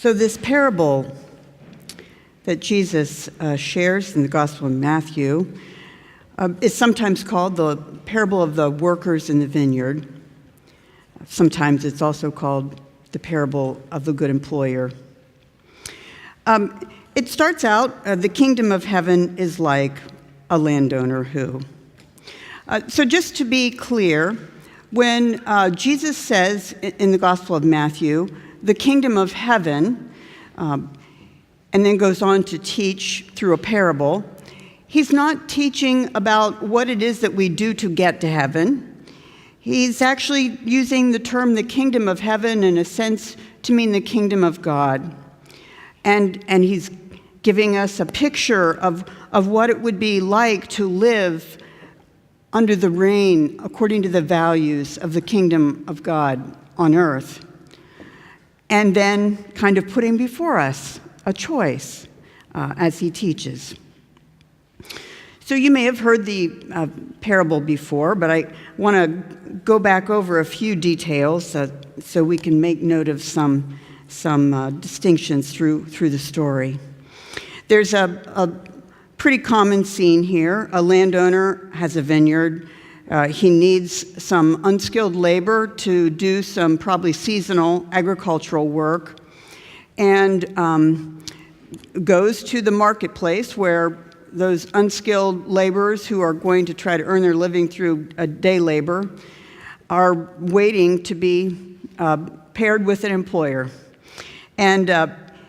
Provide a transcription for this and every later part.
So this parable that Jesus shares in the Gospel of Matthew is sometimes called the parable of the workers in the vineyard. Sometimes it's also called the parable of the good employer. It starts out, the kingdom of heaven is like a landowner who. So just to be clear, when Jesus says in the Gospel of Matthew, the kingdom of heaven, and then goes on to teach through a parable, he's not teaching about what it is that we do to get to heaven. He's actually using the term the kingdom of heaven in a sense to mean the kingdom of God. And he's giving us a picture of what it would be like to live under the reign according to the values of the kingdom of God on earth. And then kind of putting before us a choice as he teaches. So you may have heard the parable before, but I want to go back over a few details so we can make note of some distinctions through the story. There's a pretty common scene here. A landowner has a vineyard. He needs some unskilled labor to do some probably seasonal agricultural work, and goes to the marketplace where those unskilled laborers who are going to try to earn their living through day labor are waiting to be paired with an employer. And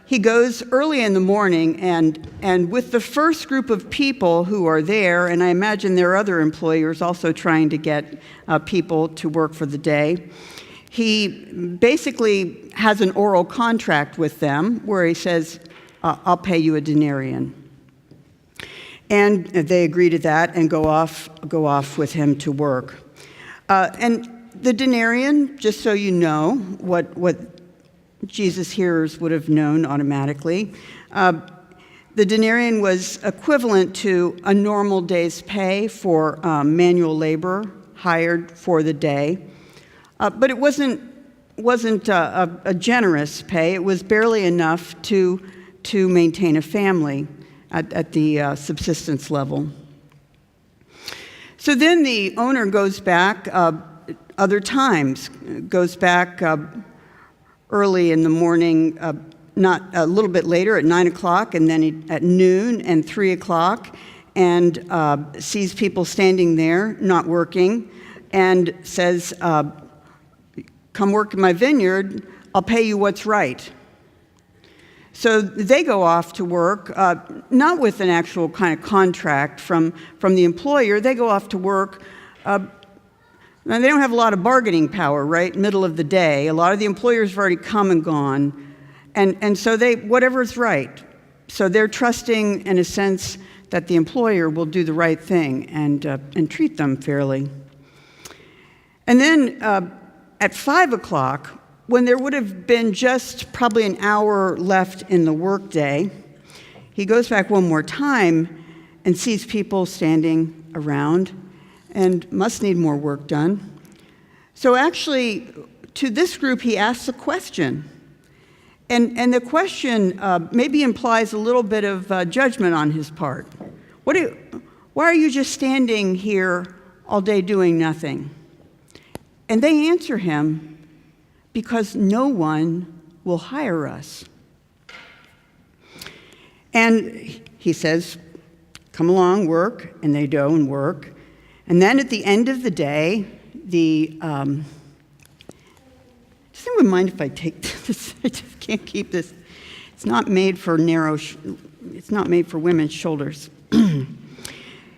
he goes early in the morning, and with the first group of people who are there, and I imagine there are other employers also trying to get people to work for the day, he basically has an oral contract with them where he says, I'll pay you a denarian. And they agree to that and go off with him to work. And the denarian, just so you know what Jesus' hearers would have known automatically, the denarian was equivalent to a normal day's pay for manual labor hired for the day. But it wasn't a generous pay. It was barely enough to maintain a family at the subsistence level. So then the owner goes back other times, goes back early in the morning, not a little bit later at 9 o'clock, and then at noon and 3 o'clock, and sees people standing there not working, and says, come work in my vineyard, I'll pay you what's right. So they go off to work, not with an actual kind of contract from the employer. They go off to work. Now they don't have a lot of bargaining power, right? Middle of the day. A lot of the employers have already come and gone. And so whatever's right. So they're trusting, in a sense, that the employer will do the right thing and treat them fairly. And then at 5 o'clock, when there would have been just probably an hour left in the workday, he goes back one more time and sees people standing around and must need more work done. So actually, to this group, he asks a question. And the question maybe implies a little bit of judgment on his part. Why are you just standing here all day doing nothing? And they answer him, because no one will hire us. And he says, come along, work, and they go and work. And then at the end of the day, does anyone mind if I take this? I just can't keep this. It's not made for it's not made for women's shoulders.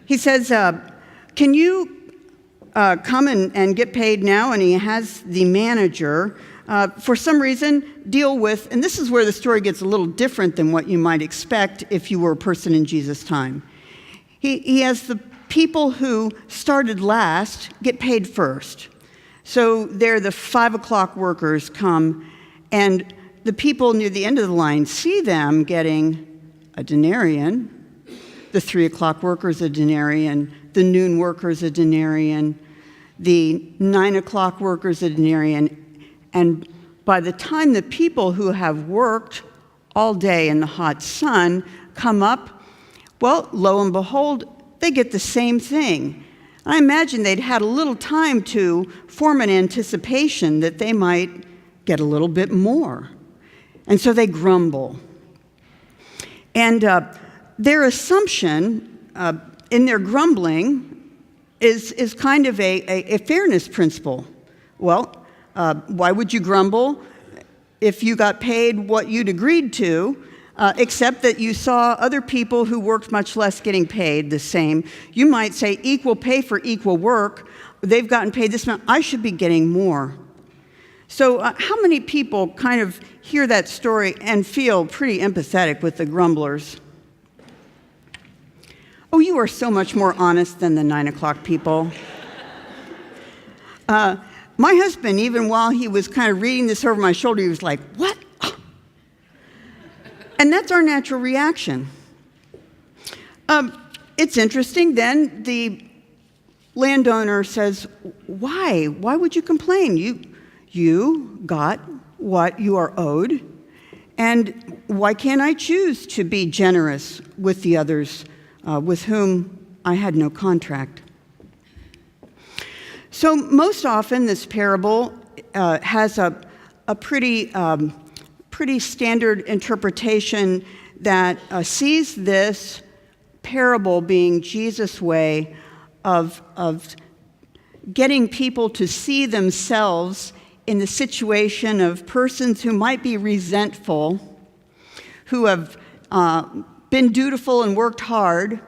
He says, can you come and get paid now? And he has the manager, for some reason, deal with, and this is where the story gets a little different than what you might expect if you were a person in Jesus' time. He has the people who started last get paid first. So they're the 5 o'clock workers come, and the people near the end of the line see them getting a denarian, the 3 o'clock workers a denarian, the noon workers a denarian, the 9 o'clock workers a denarian, and by the time the people who have worked all day in the hot sun come up, well, lo and behold, they get the same thing. I imagine they'd had a little time to form an anticipation that they might get a little bit more. And so they grumble. And their assumption in their grumbling is kind of a fairness principle. Well, why would you grumble if you got paid what you'd agreed to, except that you saw other people who worked much less getting paid the same? You might say equal pay for equal work. They've gotten paid this amount. I should be getting more. So how many people kind of hear that story and feel pretty empathetic with the grumblers? Oh, you are so much more honest than the 9 o'clock people. My husband, even while he was kind of reading this over my shoulder, he was like, what? And that's our natural reaction. It's interesting then, the landowner says, why? Why would you complain? You got what you are owed, and why can't I choose to be generous with the others with whom I had no contract? So most often this parable has a pretty standard interpretation that sees this parable being Jesus' way of getting people to see themselves in the situation of persons who might be resentful, who have been dutiful and worked hard,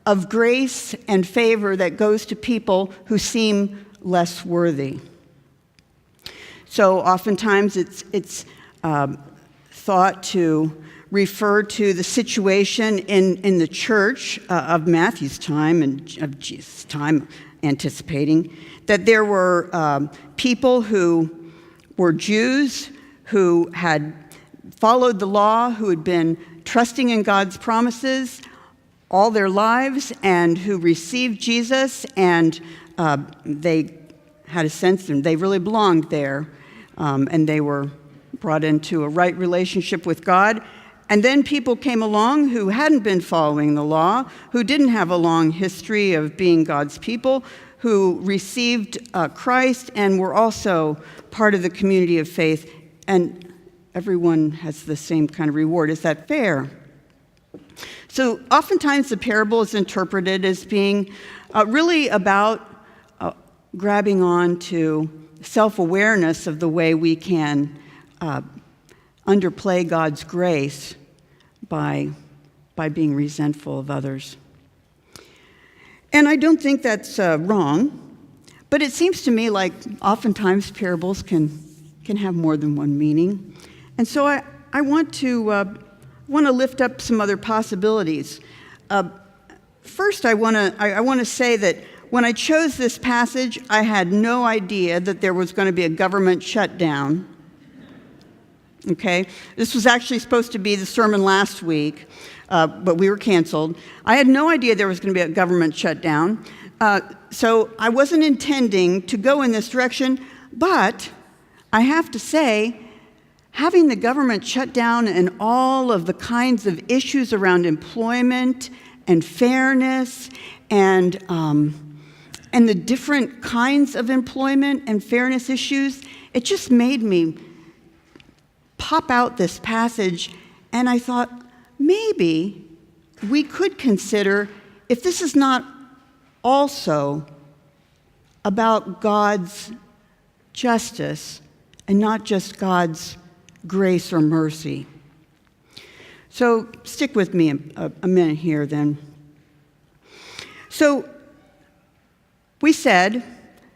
of grace and favor that goes to people who seem less worthy. So oftentimes it's thought to refer to the situation in the church of Matthew's time and of Jesus' time, anticipating that there were people who were Jews who had followed the law, who had been trusting in God's promises all their lives, and who received Jesus, and they had a sense and they really belonged there, and they were brought into a right relationship with God. And then people came along who hadn't been following the law, who didn't have a long history of being God's people, who received Christ and were also part of the community of faith, and everyone has the same kind of reward. Is that fair? So oftentimes the parable is interpreted as being really about grabbing on to self-awareness of the way we can underplay God's grace by being resentful of others. And I don't think that's wrong, but it seems to me like oftentimes parables can have more than one meaning. And so I want to lift up some other possibilities. First, I want to say that when I chose this passage, I had no idea that there was going to be a government shutdown. Okay? This was actually supposed to be the sermon last week, but we were canceled. I had no idea there was going to be a government shutdown, so I wasn't intending to go in this direction, but I have to say, having the government shut down and all of the kinds of issues around employment and fairness and the different kinds of employment and fairness issues, it just made me pop out this passage, and I thought, maybe we could consider if this is not also about God's justice and not just God's grace or mercy. So stick with me a minute here then. So we said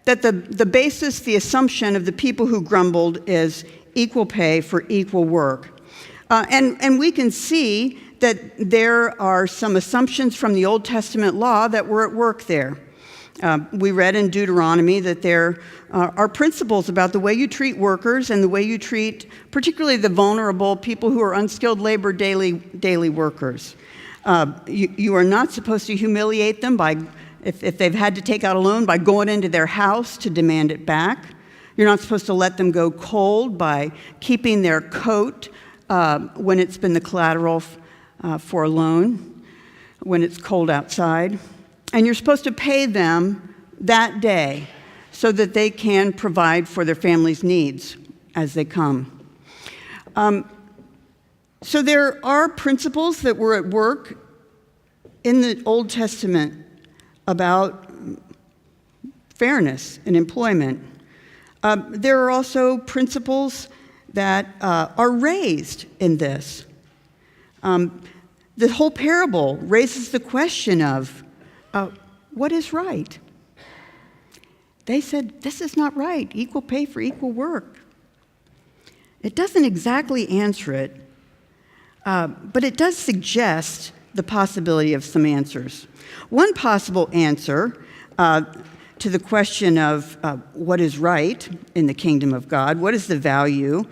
that the basis, the assumption of the people who grumbled is equal pay for equal work. And we can see that there are some assumptions from the Old Testament law that were at work there. We read in Deuteronomy that there are principles about the way you treat workers and the way you treat particularly the vulnerable people who are unskilled labor daily workers. You are not supposed to humiliate them by, if they've had to take out a loan, by going into their house to demand it back. You're not supposed to let them go cold by keeping their coat when it's been the collateral for a loan, when it's cold outside. And you're supposed to pay them that day so that they can provide for their family's needs as they come. So there are principles that were at work in the Old Testament about fairness in employment. There are also principles that are raised in this. The whole parable raises the question of what is right? They said, this is not right, equal pay for equal work. It doesn't exactly answer it, but it does suggest the possibility of some answers. One possible answer to the question of what is right in the kingdom of God, what is the value,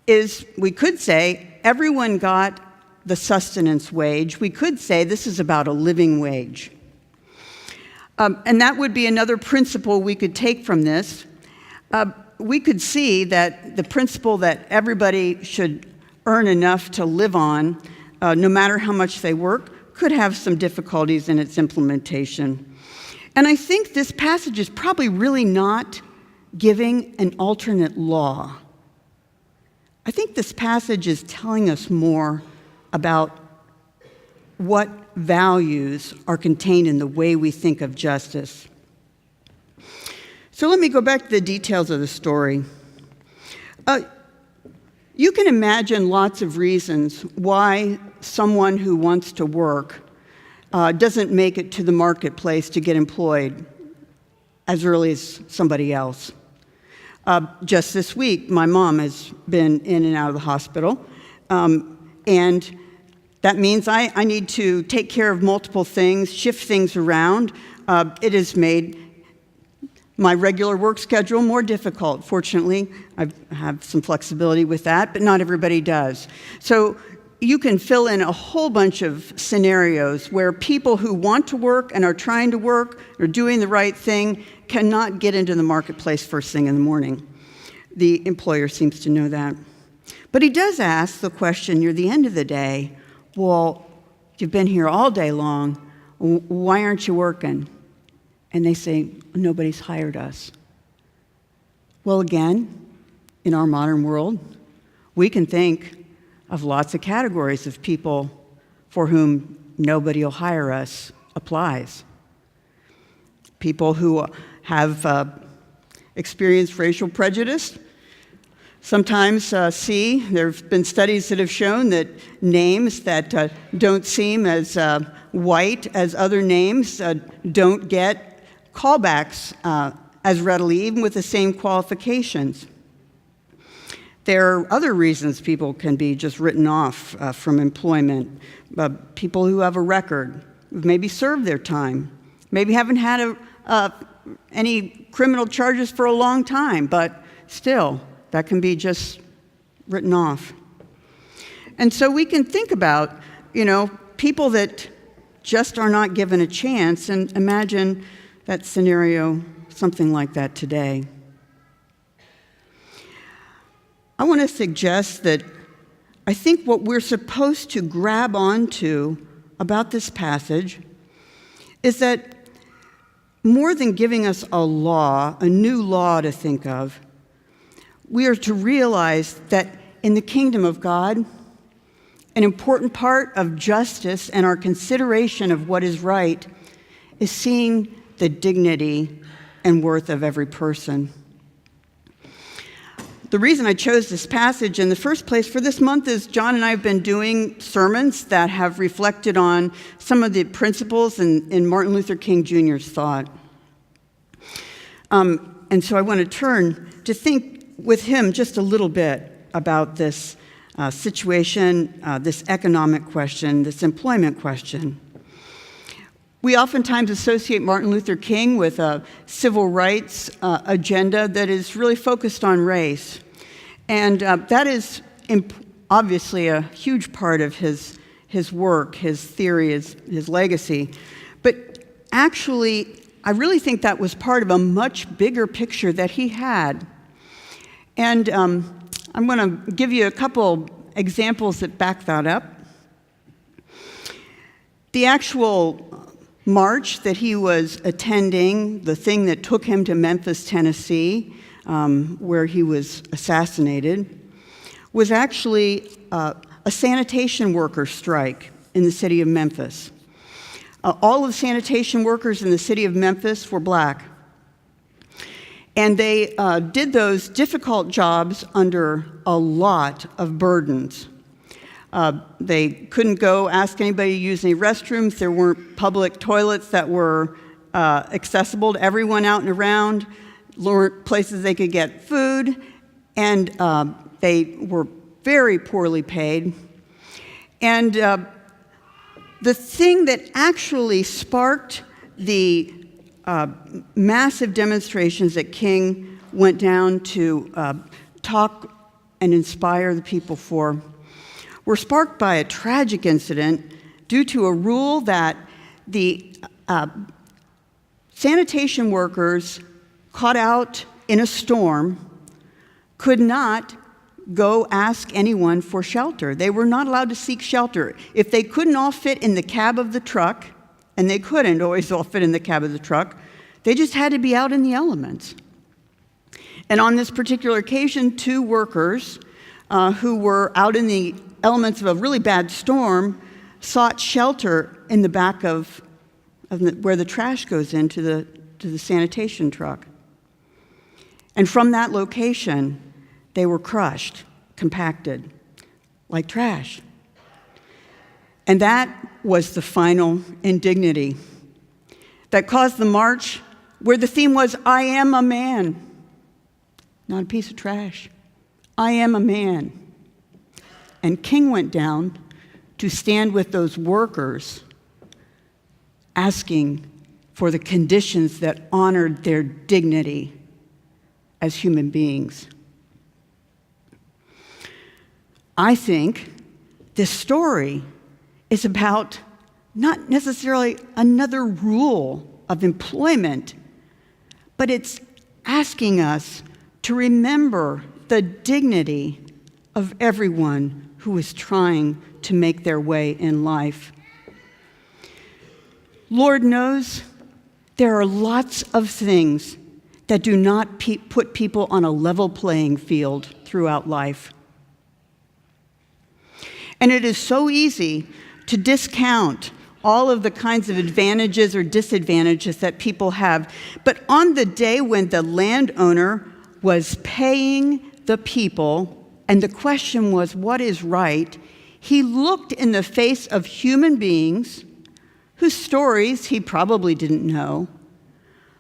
is we could say everyone got the sustenance wage. We could say this is about a living wage. And that would be another principle we could take from this. We could see that the principle that everybody should earn enough to live on, no matter how much they work, could have some difficulties in its implementation. And I think this passage is probably really not giving an alternate law. I think this passage is telling us more about what values are contained in the way we think of justice. So let me go back to the details of the story. You can imagine lots of reasons why someone who wants to work doesn't make it to the marketplace to get employed as early as somebody else. Just this week, my mom has been in and out of the hospital, and that means I need to take care of multiple things, shift things around. It has made my regular work schedule more difficult. Fortunately, I have some flexibility with that, but not everybody does. So you can fill in a whole bunch of scenarios where people who want to work and are trying to work or doing the right thing cannot get into the marketplace first thing in the morning. The employer seems to know that. But he does ask the question near the end of the day, well, you've been here all day long, why aren't you working? And they say, nobody's hired us. Well, again, in our modern world, we can think of lots of categories of people for whom nobody will hire us applies. People who have experienced racial prejudice. Sometimes there have been studies that have shown that names that don't seem as white as other names don't get callbacks as readily, even with the same qualifications. There are other reasons people can be just written off from employment. People who have a record, who've maybe served their time, maybe haven't had any criminal charges for a long time, but still, that can be just written off. And so we can think about, people that just are not given a chance, and imagine that scenario, something like that today. I want to suggest that I think what we're supposed to grab onto about this passage is that more than giving us a law, a new law to think of, we are to realize that in the kingdom of God, an important part of justice and our consideration of what is right is seeing the dignity and worth of every person. The reason I chose this passage in the first place for this month is John and I have been doing sermons that have reflected on some of the principles in Martin Luther King Jr.'s thought. And so I want to turn to think with him just a little bit about this situation, this economic question, this employment question. We oftentimes associate Martin Luther King with a civil rights agenda that is really focused on race. And that is obviously a huge part of his work, his theory, his legacy. But actually, I really think that was part of a much bigger picture that he had. And I'm going to give you a couple examples that back that up. The actual march that he was attending, the thing that took him to Memphis, Tennessee, where he was assassinated, was actually a sanitation worker strike in the city of Memphis. All of the sanitation workers in the city of Memphis were black. And they did those difficult jobs under a lot of burdens. They couldn't go ask anybody to use any restrooms. There weren't public toilets that were accessible to everyone out and around. There weren't places they could get food. And they were very poorly paid. And the thing that actually sparked the massive demonstrations that King went down to talk and inspire the people for were sparked by a tragic incident due to a rule that the sanitation workers caught out in a storm could not go ask anyone for shelter. They were not allowed to seek shelter. If they couldn't all fit in the cab of the truck, and they couldn't always all fit in the cab of the truck, they just had to be out in the elements. And on this particular occasion, 2 workers who were out in the elements of a really bad storm sought shelter in the back of where the trash goes into the sanitation truck. And from that location, they were crushed, compacted, like trash. And that was the final indignity that caused the march where the theme was, I am a man, not a piece of trash. I am a man. And King went down to stand with those workers, asking for the conditions that honored their dignity as human beings. I think this story is about not necessarily another rule of employment, but it's asking us to remember the dignity of everyone who is trying to make their way in life. Lord knows there are lots of things that do not put people on a level playing field throughout life. And it is so easy to discount all of the kinds of advantages or disadvantages that people have. But on the day when the landowner was paying the people, and the question was, what is right? He looked in the face of human beings whose stories he probably didn't know,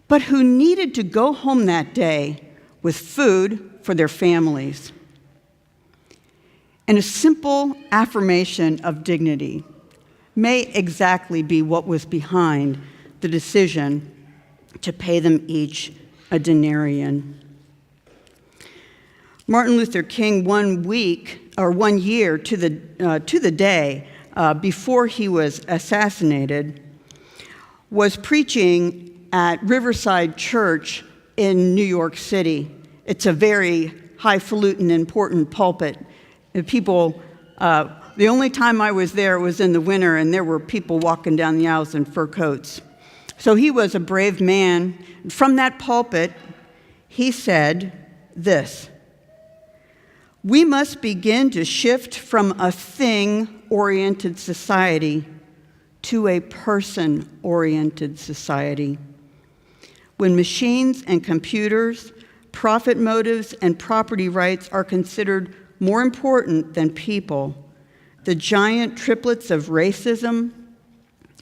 but who needed to go home that day with food for their families. And a simple affirmation of dignity may exactly be what was behind the decision to pay them each a denarian. Martin Luther King, 1 year to the day before he was assassinated, was preaching at Riverside Church in New York City. It's a very highfalutin, important pulpit. People, the only time I was there was in the winter, and there were people walking down the aisles in fur coats. So he was a brave man. From that pulpit, he said this: "We must begin to shift from a thing-oriented society to a person-oriented society. When machines and computers, profit motives, and property rights are considered more important than people, the giant triplets of racism,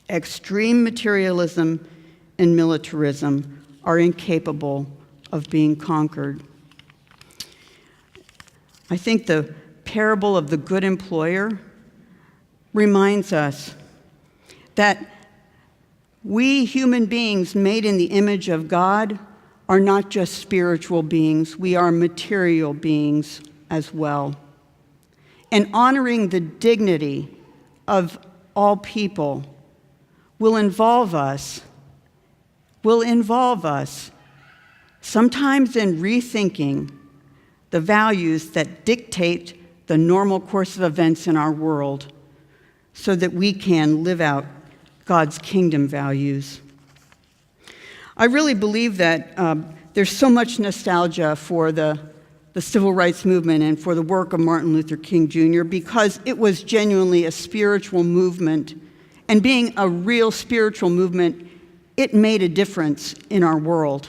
extreme materialism, and militarism are incapable of being conquered." I think the parable of the good employer reminds us that we human beings made in the image of God are not just spiritual beings, we are material beings as well. And honoring the dignity of all people will involve us will involve us sometimes in rethinking the values that dictate the normal course of events in our world so that we can live out God's kingdom values. I really believe that there's so much nostalgia for the civil rights movement and for the work of Martin Luther King Jr. because it was genuinely a spiritual movement. And being a real spiritual movement, it made a difference in our world.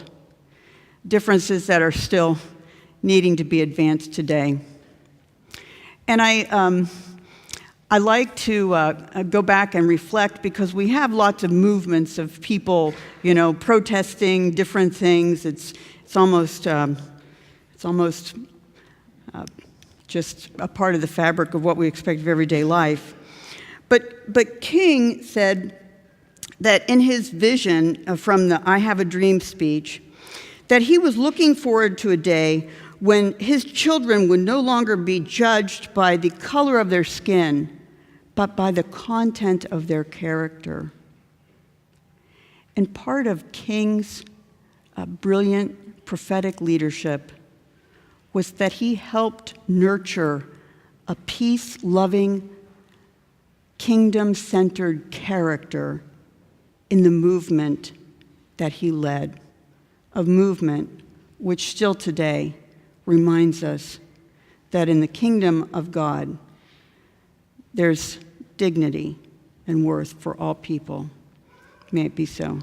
Differences that are still needing to be advanced today. And I like to go back and reflect because we have lots of movements of people, protesting different things. It's almost just a part of the fabric of what we expect of everyday life. But King said that in his vision from the I Have a Dream speech, that he was looking forward to a day when his children would no longer be judged by the color of their skin, but by the content of their character. And part of King's brilliant prophetic leadership was that he helped nurture a peace-loving, kingdom-centered character in the movement that he led, a movement which still today reminds us that in the kingdom of God, there's dignity and worth for all people. May it be so.